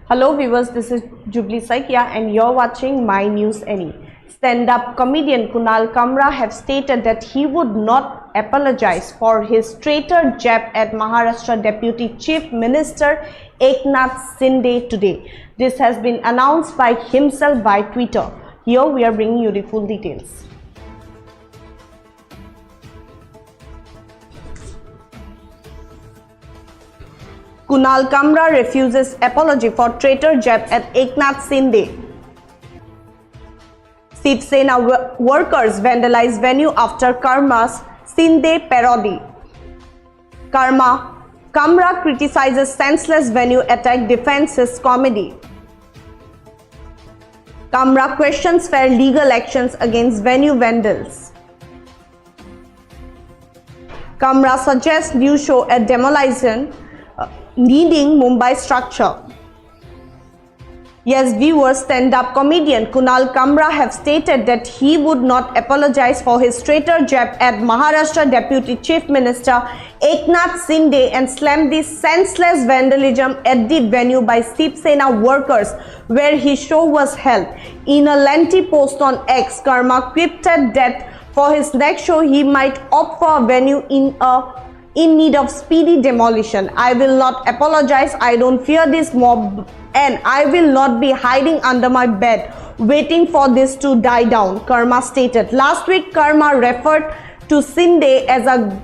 Hello viewers, this is Jubilee Saikia and you're watching My News Any. Stand-up comedian Kunal Kamra have stated that he would not apologize for his traitor jab at Maharashtra Deputy Chief Minister Eknath Shinde today. This has been announced by himself by Twitter. Here we are bringing you the full details. Kunal Kamra refuses apology for traitor jab at Eknath Shinde. Shiv Sena workers vandalize venue after Karma's Shinde parody. Kamra criticizes senseless venue attack, defends his comedy. Kamra questions fair legal actions against venue vandals. Kamra suggests new show at demolition needing Mumbai structure. Yes, viewers, stand-up comedian Kunal Kamra have stated that he would not apologize for his traitor jab at Maharashtra Deputy Chief Minister Eknath Shinde and slammed the senseless vandalism at the venue by Shiv Sena workers where his show was held. In a lengthy post on X, Kamra quipped that for his next show he might opt for a venue in need of speedy demolition. I will not apologize. I don't fear this mob and I will not be hiding under my bed waiting for this to die down, Kamra stated. Last week, Kamra referred to Shinde as a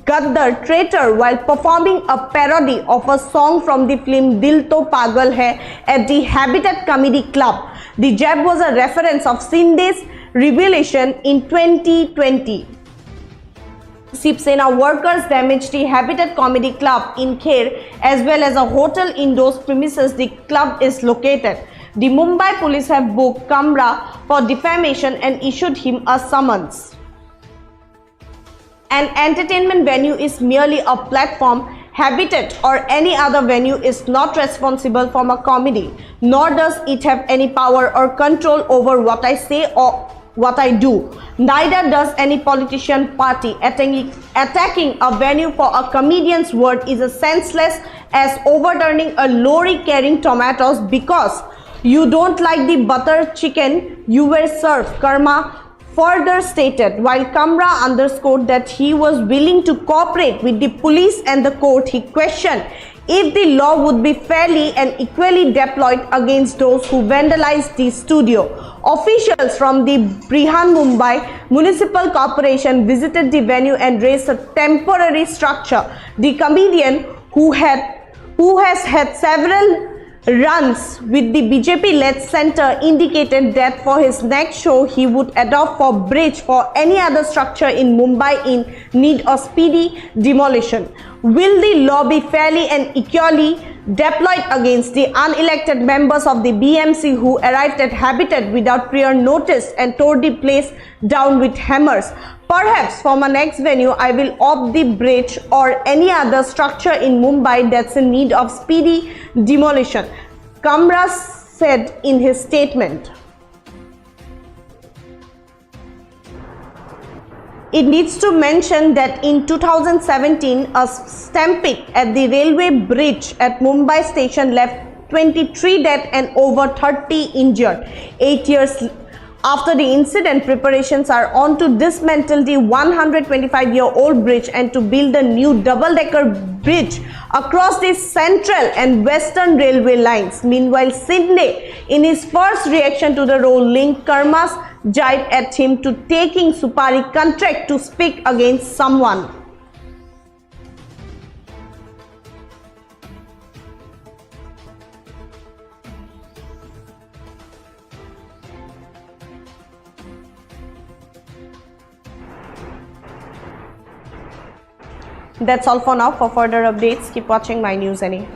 Gaddar traitor while performing a parody of a song from the film Dil To Pagal Hai at the Habitat Comedy Club. The jab was a reference of Shinde's revelation in 2020. Shiv Sena workers damaged the Habitat Comedy Club in Kher as well as a hotel in those premises the club is located. The Mumbai police have booked Kamra for defamation and issued him a summons. An entertainment venue is merely a platform. Habitat or any other venue is not responsible for my comedy, nor does it have any power or control over what I say or what I do. Neither does any politician party. Attacking a venue for a comedian's word is as senseless as overturning a lorry carrying tomatoes because you don't like the butter chicken you were served, Kamra further stated. While Kamra underscored that he was willing to cooperate with the police and the court, he questioned if the law would be fairly and equally deployed against those who vandalized the studio. Officials from the Brihan Mumbai Municipal Corporation visited the venue and raised a temporary structure. The comedian, who has had several runs with the BJP-led centre, indicated that for his next show he would adopt for bridge for any other structure in Mumbai in need of speedy demolition. Will the law be fairly and equally deployed against the unelected members of the BMC who arrived at Habitat without prior notice and tore the place down with hammers? Perhaps for my next venue, I will opt the bridge or any other structure in Mumbai that's in need of speedy demolition, Kamra said in his statement. It needs to mention that in 2017, a stampede at the railway bridge at Mumbai station left 23 dead and over 30 injured. 8 years after the incident, preparations are on to dismantle the 125-year-old bridge and to build a new double-decker bridge across the central and western railway lines. Meanwhile, Shinde, in his first reaction to the role, linked Kamra's jibe at him to taking Supari contract to speak against someone. That's all for now. For further updates, keep watching My News Any.